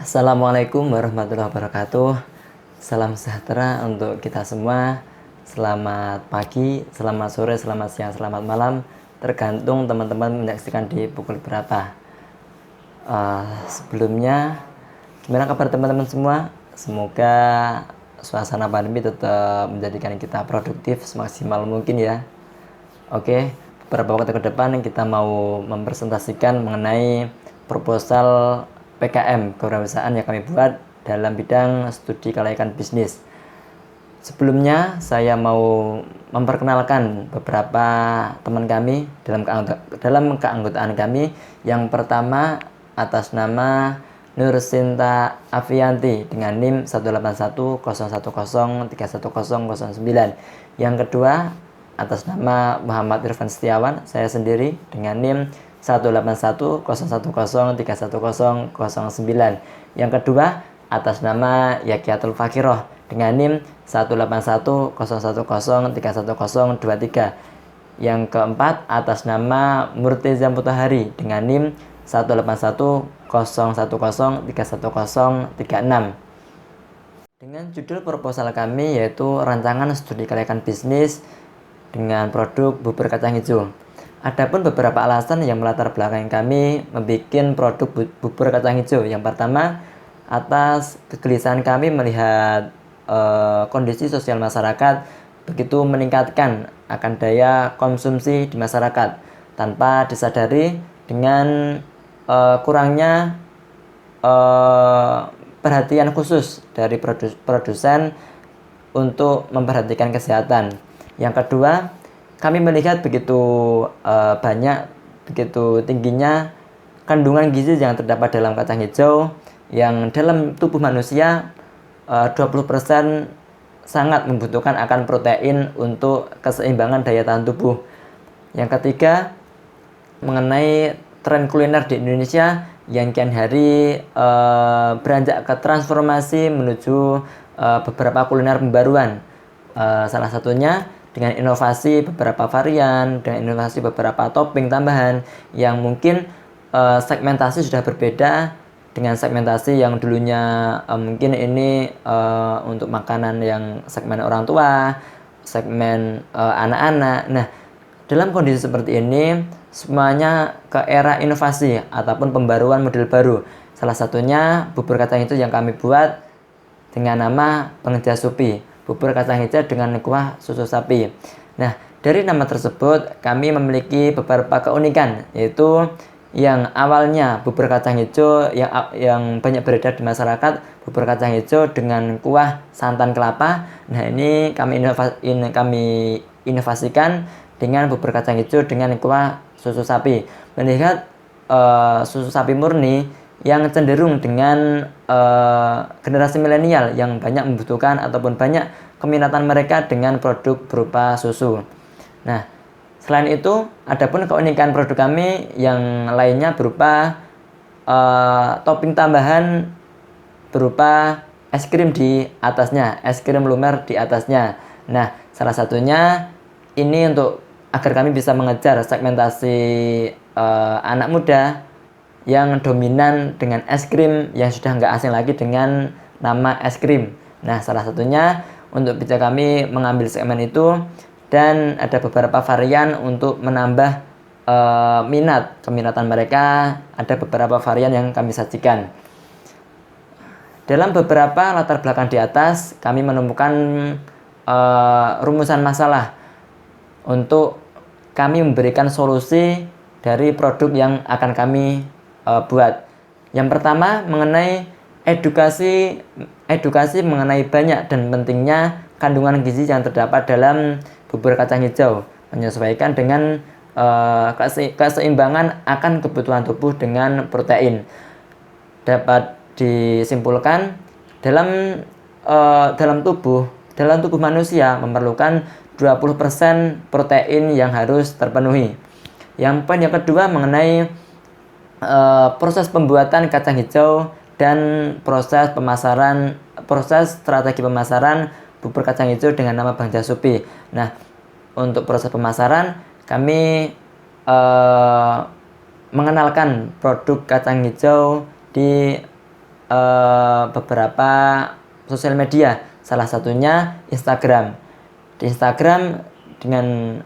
Assalamualaikum warahmatullahi wabarakatuh. Salam sejahtera untuk kita semua. Selamat pagi, selamat sore, selamat siang, selamat malam. Tergantung teman-teman menyaksikan di pukul berapa. Sebelumnya, gimana kabar teman-teman semua? Semoga suasana pandemi tetap menjadikan kita produktif semaksimal mungkin ya. Oke, beberapa waktu ke depan kita mau mempresentasikan mengenai proposal PKM kewirausahaan yang kami buat dalam bidang studi kelayakan bisnis. Sebelumnya saya mau memperkenalkan beberapa teman kami dalam keanggotaan kami. Yang pertama atas nama Nur Sinta Avianti dengan NIM 18101031009. Yang kedua atas nama Muhammad Irfan Setiawan, saya sendiri dengan NIM 18101031009. Yang kedua atas nama Yakiatul Fakiroh dengan NIM 18101031023. Yang keempat atas nama Murteza Mutahari dengan NIM 18101031036. Dengan judul proposal kami yaitu rancangan studi kelayakan bisnis dengan produk bubur kacang hijau. Adapun beberapa alasan yang melatar belakangi kami membuat produk bubur kacang hijau. Yang pertama, atas kegelisahan kami melihat kondisi sosial masyarakat begitu meningkatkan akan daya konsumsi di masyarakat tanpa disadari dengan kurangnya perhatian khusus dari produsen untuk memperhatikan kesehatan. Yang kedua, kami melihat begitu tingginya kandungan gizi yang terdapat dalam kacang hijau yang dalam tubuh manusia 20% sangat membutuhkan akan protein untuk keseimbangan daya tahan tubuh. Yang ketiga, mengenai tren kuliner di Indonesia yang kian hari beranjak ke transformasi menuju beberapa kuliner pembaruan. Salah satunya dengan inovasi beberapa varian, dengan inovasi beberapa topping tambahan yang mungkin segmentasi sudah berbeda dengan segmentasi yang dulunya mungkin ini untuk makanan yang segmen orang tua, segmen anak-anak. Nah, dalam kondisi seperti ini semuanya ke era inovasi ataupun pembaruan model baru. Salah satunya bubur kacang hijau yang kami buat dengan nama Pengeja Supi, bubur kacang hijau dengan kuah susu sapi. Nah, dari nama tersebut kami memiliki beberapa keunikan, yaitu yang awalnya bubur kacang hijau yang banyak beredar di masyarakat, bubur kacang hijau dengan kuah santan kelapa. Nah, ini kami inovasikan dengan bubur kacang hijau dengan kuah susu sapi. Melihat susu sapi murni yang cenderung dengan generasi milenial yang banyak membutuhkan ataupun banyak keminatan mereka dengan produk berupa susu. Nah, selain itu, adapun keunikan produk kami yang lainnya berupa topping tambahan berupa es krim di atasnya, es krim lumer di atasnya. Nah, salah satunya ini untuk agar kami bisa mengejar segmentasi anak muda yang dominan dengan es krim yang sudah nggak asing lagi dengan nama es krim. Nah, salah satunya untuk bisa kami mengambil segmen itu dan ada beberapa varian untuk menambah keminatan mereka. Ada beberapa varian yang kami sajikan. Dalam beberapa latar belakang di atas, kami menemukan rumusan masalah untuk kami memberikan solusi dari produk yang akan kami buat. Yang pertama mengenai edukasi mengenai banyak dan pentingnya kandungan gizi yang terdapat dalam bubur kacang hijau, menyesuaikan dengan keseimbangan akan kebutuhan tubuh dengan protein. Dapat disimpulkan dalam tubuh manusia memerlukan 20% protein yang harus terpenuhi. Yang poin yang kedua mengenai proses pembuatan kacang hijau dan proses strategi pemasaran bubur kacang hijau dengan nama Pengeja Supi. Nah, untuk proses pemasaran kami mengenalkan produk kacang hijau di beberapa sosial media, salah satunya Instagram. Di Instagram dengan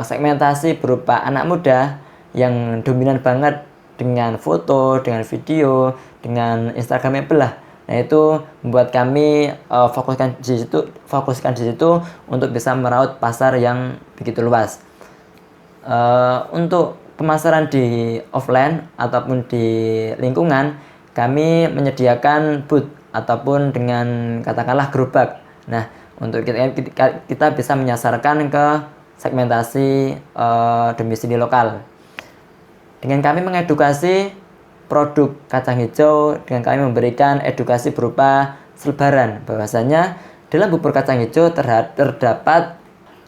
segmentasi berupa anak muda yang dominan banget dengan foto, dengan video, dengan Instagramable lah. Nah, itu membuat kami fokuskan di situ untuk bisa meraup pasar yang begitu luas. Untuk pemasaran di offline ataupun di lingkungan, kami menyediakan booth ataupun dengan katakanlah gerobak. Nah, untuk kita bisa menyasarkan ke segmentasi domisili lokal. Dengan kami mengedukasi produk kacang hijau, dengan kami memberikan edukasi berupa selebaran bahwasanya dalam bubur kacang hijau terdapat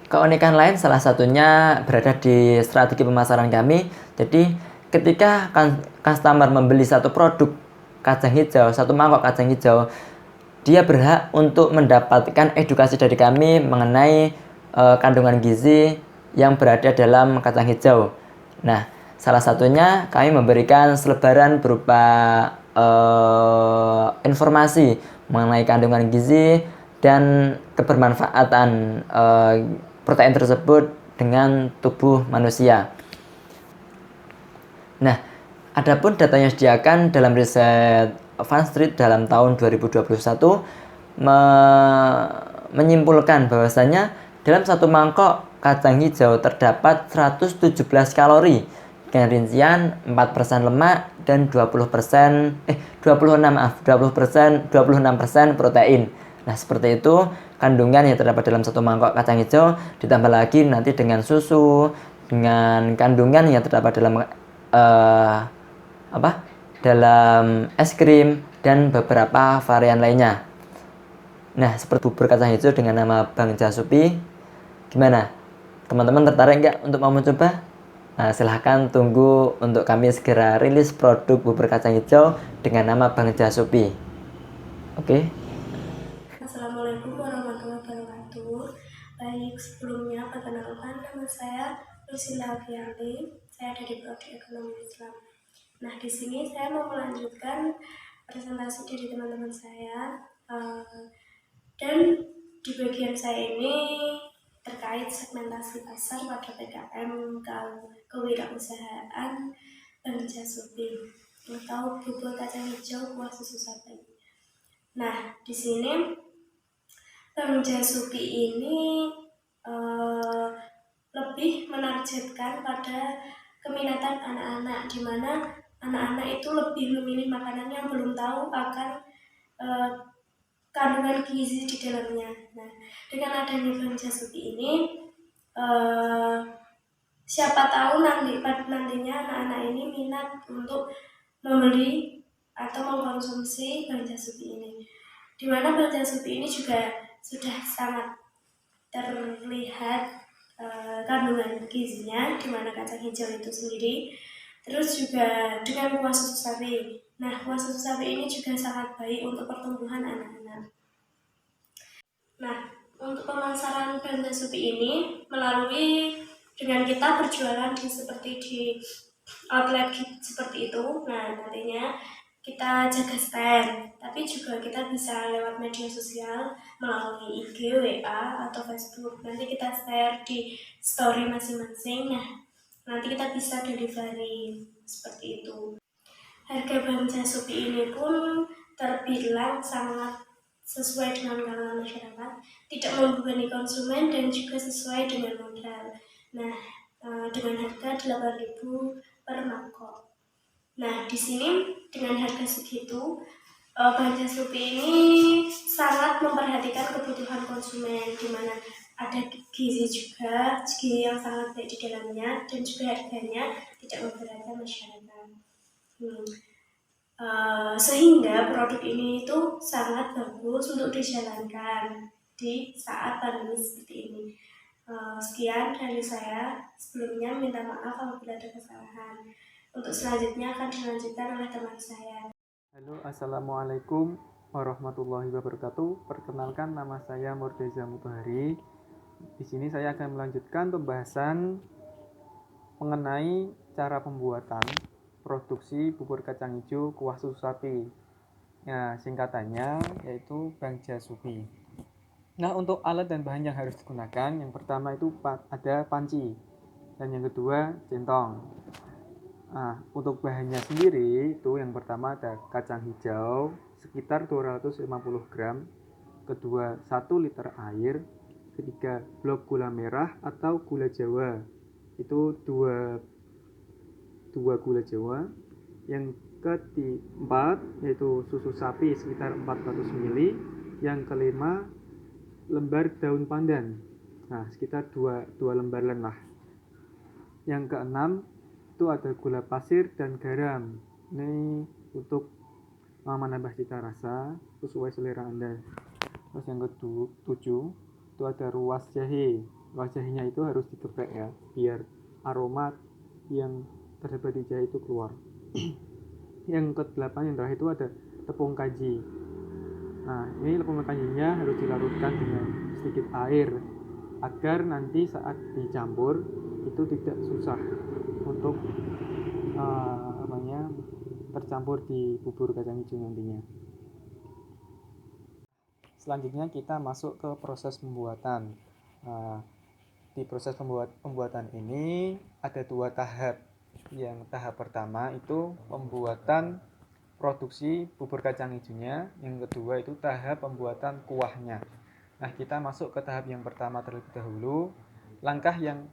keunikan lain, salah satunya berada di strategi pemasaran kami. Jadi ketika customer membeli satu produk kacang hijau, satu mangkok kacang hijau, dia berhak untuk mendapatkan edukasi dari kami mengenai kandungan gizi yang berada dalam kacang hijau. Nah, salah satunya kami memberikan selebaran berupa informasi mengenai kandungan gizi dan kebermanfaatan protein tersebut dengan tubuh manusia. Nah, adapun data yang disediakan dalam riset Van Street dalam tahun 2021 menyimpulkan bahwasanya dalam satu mangkok kacang hijau terdapat 117 kalori dengan rincian 4% lemak dan 26% protein. Nah, seperti itu kandungan yang terdapat dalam satu mangkok kacang hijau, ditambah lagi nanti dengan susu, dengan kandungan yang terdapat dalam dalam es krim dan beberapa varian lainnya. Nah, seperti bubur kacang hijau dengan nama Bang Jasupi. Gimana? Teman-teman tertarik nggak untuk mau mencoba? Nah, silahkan tunggu untuk kami segera rilis produk bubur kacang hijau dengan nama Bang Jasupi. Oke? Assalamualaikum warahmatullahi wabarakatuh. Baik, sebelumnya perkenalkan, nama saya Lucinda Aviali. Saya dari Prodi Ekonomi Islam. Nah, di sini saya mau melanjutkan presentasi dari teman-teman saya, dan di bagian saya ini terkait segmentasi pasar pada PKM kewirausahaan Bang Jasupi atau bubur kacang hijau kuah susu sapi. Nah, di sini Bang Jasupi ini lebih menargetkan pada keminatan anak-anak, di mana anak-anak itu lebih memilih makanan yang belum tahu akan kandungan gizi di dalamnya. Nah, dengan adanya Bang Jasupi ini, siapa tahu nantinya anak-anak ini minat untuk membeli atau mengkonsumsi Bang Jasupi ini. Di mana Bang Jasupi ini juga sudah sangat terlihat kandungan gizinya, di mana kacang hijau itu sendiri. Terus juga dengan kuah susu sapi. Nah, kuah susu sapi ini juga sangat baik untuk pertumbuhan anak-anak. Nah, untuk pemasaran Bang Jasupi ini melalui dengan kita berjualan seperti di outlet seperti itu. Nah, nantinya kita jaga stand, tapi juga kita bisa lewat media sosial melalui IG, WA, atau Facebook. Nanti kita share di story masing-masing. Nah, nanti kita bisa delivery seperti itu. Harga Bang Jasupi ini pun terbilang sangat sesuai dengan kalangan masyarakat, tidak membebani konsumen dan juga sesuai dengan modal. Nah, dengan harga 8.000 per mangkok. Nah, di sini dengan harga segitu, Bang Jasupi ini sangat memperhatikan kebutuhan konsumen, di mana ada gizi juga, gizi yang sangat baik di dalamnya, dan juga harganya tidak memberatkan masyarakat. Sehingga produk ini itu sangat bagus untuk dijalankan di saat pandemi seperti ini. Sekian dari saya. Sebelumnya minta maaf apabila ada kesalahan. Untuk selanjutnya akan dilanjutkan oleh teman saya. Halo, assalamualaikum warahmatullahi wabarakatuh. Perkenalkan, nama saya Murdeza Mutahari. Di sini saya akan melanjutkan pembahasan mengenai cara pembuatan produksi bubur kacang hijau kuah susu sapi. Nah, singkatannya yaitu Bang Jasupi. Nah, untuk alat dan bahan yang harus digunakan, yang pertama itu ada panci, dan yang kedua centong. Nah, untuk bahannya sendiri itu yang pertama ada kacang hijau sekitar 250 gram, kedua 1 liter air, ketiga blok gula merah atau gula Jawa, itu dua gula Jawa, yang keempat yaitu susu sapi sekitar 400 ml, yang kelima lembar daun pandan, nah sekitar dua lembaran lah. Yang keenam itu ada gula pasir dan garam, ini untuk menambah cita rasa sesuai selera Anda. Terus yang ketujuh itu ada ruas jahe. Ruas jahenya itu harus digeprek ya, biar aroma yang terdapat di jahe itu keluar. Yang kedelapan yang terakhir itu ada tepung kanji. Nah, ini tepung kanjinya harus dilarutkan dengan sedikit air agar nanti saat dicampur itu tidak susah untuk tercampur di bubur kacang hijau nantinya. Selanjutnya kita masuk ke proses pembuatan. Nah, di proses pembuatan ini ada 2 tahap. Yang tahap pertama itu pembuatan produksi bubur kacang hijaunya, yang kedua itu tahap pembuatan kuahnya. Nah, kita masuk ke tahap yang pertama terlebih dahulu. Langkah yang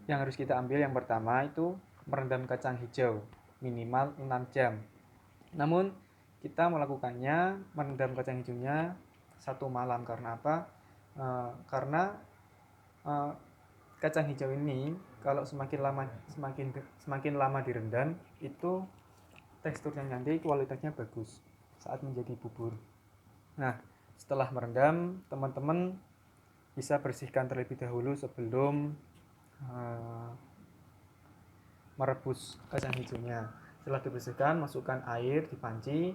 harus kita ambil yang pertama itu merendam kacang hijau minimal 6 jam. Namun kita melakukannya merendam kacang hijaunya 1 malam. Karena apa? Karena kacang hijau ini kalau semakin lama direndam itu teksturnya nanti kualitasnya bagus saat menjadi bubur. Nah, setelah merendam, teman-teman bisa bersihkan terlebih dahulu sebelum merebus kacang hijaunya. Setelah dibersihkan, masukkan air di panci,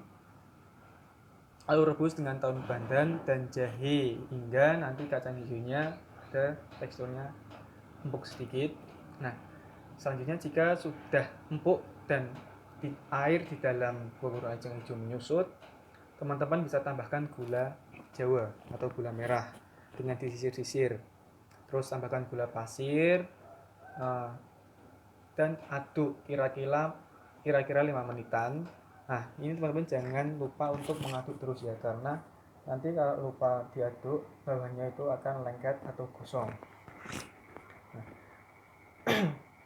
lalu rebus dengan daun pandan dan jahe hingga nanti kacang hijaunya ada teksturnya empuk sedikit. Nah, selanjutnya jika sudah empuk dan air di dalam bubur kacang hijau menyusut, teman-teman bisa tambahkan gula Jawa atau gula merah dengan disisir-sisir. Terus tambahkan gula pasir dan aduk kira-kira 5 menitan. Nah, ini teman-teman jangan lupa untuk mengaduk terus ya, karena nanti kalau lupa diaduk bawahnya itu akan lengket atau gosong. Nah,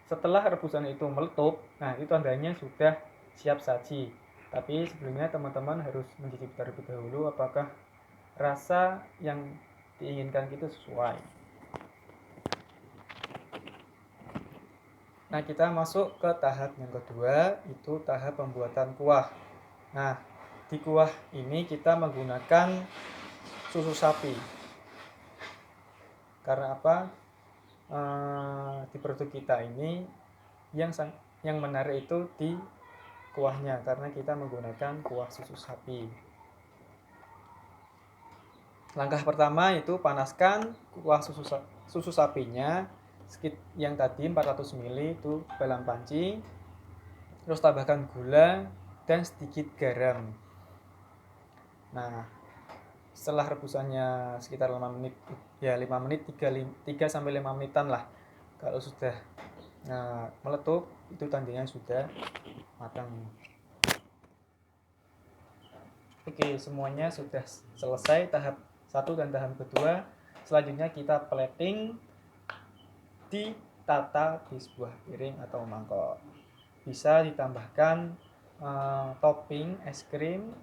setelah rebusan itu meletup, nah itu tandanya sudah siap saji. Tapi sebelumnya teman-teman harus mencicipi terlebih dahulu apakah rasa yang diinginkan itu sesuai. Nah, kita masuk ke tahap yang kedua, itu tahap pembuatan kuah. Nah, di kuah ini kita menggunakan susu sapi. Karena apa? Di produk kita ini yang menarik itu di kuahnya, karena kita menggunakan kuah susu sapi. Langkah pertama itu panaskan kuah susu sapinya yang tadi 400 ml itu dalam panci. Terus tambahkan gula dan sedikit garam. Nah, setelah rebusannya sekitar 5 menit, 3 sampai 5 menitan lah. Kalau sudah meletup, itu tandanya sudah matang. Oke, semuanya sudah selesai tahap 1 dan tahap kedua. Selanjutnya kita plating, ditata di sebuah piring atau mangkok. Bisa ditambahkan topping es krim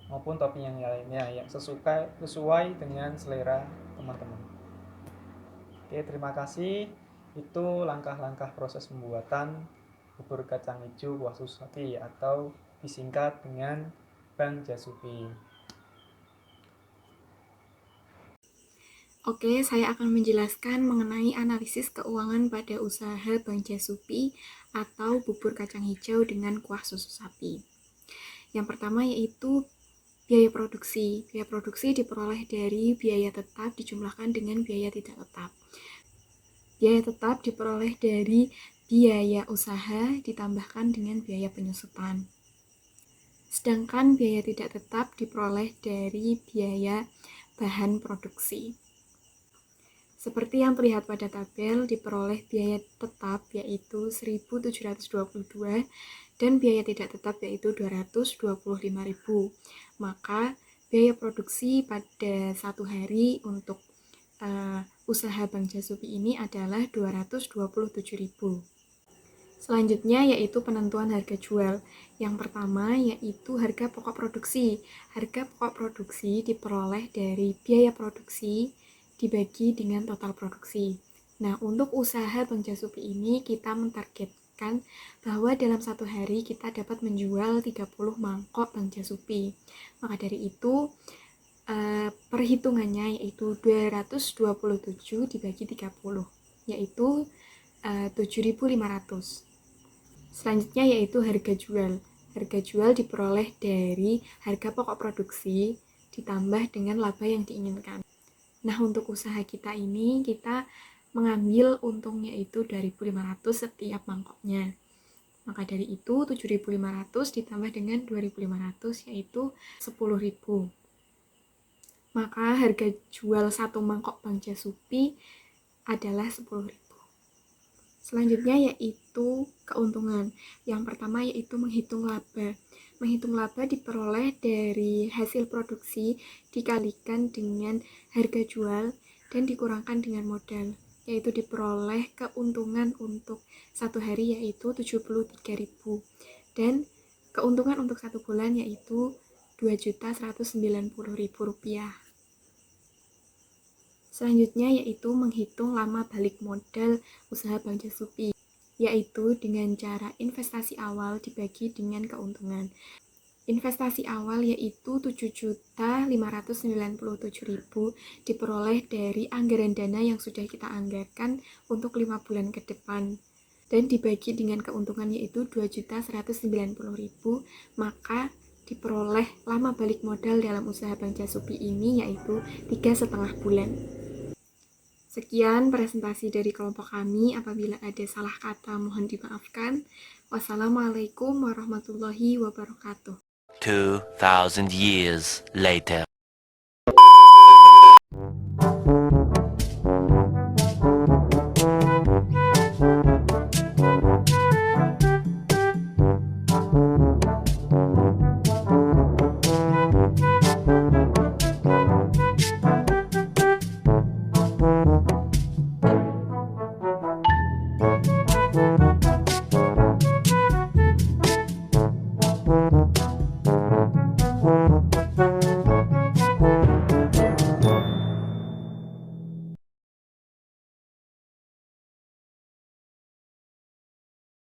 maupun topping yang lainnya yang sesuai dengan selera teman-teman. Oke, terima kasih. Itu langkah-langkah proses pembuatan bubur kacang hijau kuah susu sapi atau disingkat dengan Bang Jasupi. Oke, saya akan menjelaskan mengenai analisis keuangan pada usaha Bang Jasupi atau bubur kacang hijau dengan kuah susu sapi. Yang pertama yaitu biaya produksi. Biaya produksi diperoleh dari biaya tetap dijumlahkan dengan biaya tidak tetap. Biaya tetap diperoleh dari biaya usaha ditambahkan dengan biaya penyusupan. Sedangkan biaya tidak tetap diperoleh dari biaya bahan produksi. Seperti yang terlihat pada tabel, diperoleh biaya tetap yaitu 1.722 dan biaya tidak tetap yaitu 225.000. Maka biaya produksi pada satu hari untuk usaha Bank Jasupi ini adalah 227.000. Selanjutnya yaitu penentuan harga jual. Yang pertama yaitu harga pokok produksi. Harga pokok produksi diperoleh dari biaya produksi dibagi dengan total produksi. Nah, untuk usaha Bank Jasupi ini kita mentargetkan bahwa dalam satu hari kita dapat menjual 30 mangkok Bank Jasupi. Maka dari itu perhitungannya yaitu 227 dibagi 30 yaitu 7.500. Selanjutnya yaitu harga jual. Harga jual diperoleh dari harga pokok produksi ditambah dengan laba yang diinginkan. Nah, untuk usaha kita ini kita mengambil untungnya itu 2.500 setiap mangkoknya. Maka dari itu 7.500 ditambah dengan 2.500 yaitu 10.000. Maka harga jual satu mangkok Bank Jasupi adalah 10.000. Selanjutnya yaitu keuntungan. Yang pertama yaitu menghitung laba. Menghitung laba diperoleh dari hasil produksi dikalikan dengan harga jual dan dikurangkan dengan modal, yaitu diperoleh keuntungan untuk satu hari yaitu 73.000 dan keuntungan untuk satu bulan yaitu 2.190.000 rupiah. Selanjutnya yaitu menghitung lama balik modal usaha Bank Jasupi, yaitu dengan cara investasi awal dibagi dengan keuntungan. Investasi awal yaitu 7.597.000 diperoleh dari anggaran dana yang sudah kita anggarkan untuk 5 bulan ke depan dan dibagi dengan keuntungan yaitu 2.190.000, maka diperoleh lama balik modal dalam usaha Bank Jasupi ini yaitu 3,5 bulan. Sekian presentasi dari kelompok kami. Apabila ada salah kata mohon dimaafkan. Wassalamualaikum warahmatullahi wabarakatuh. 2,000 years later.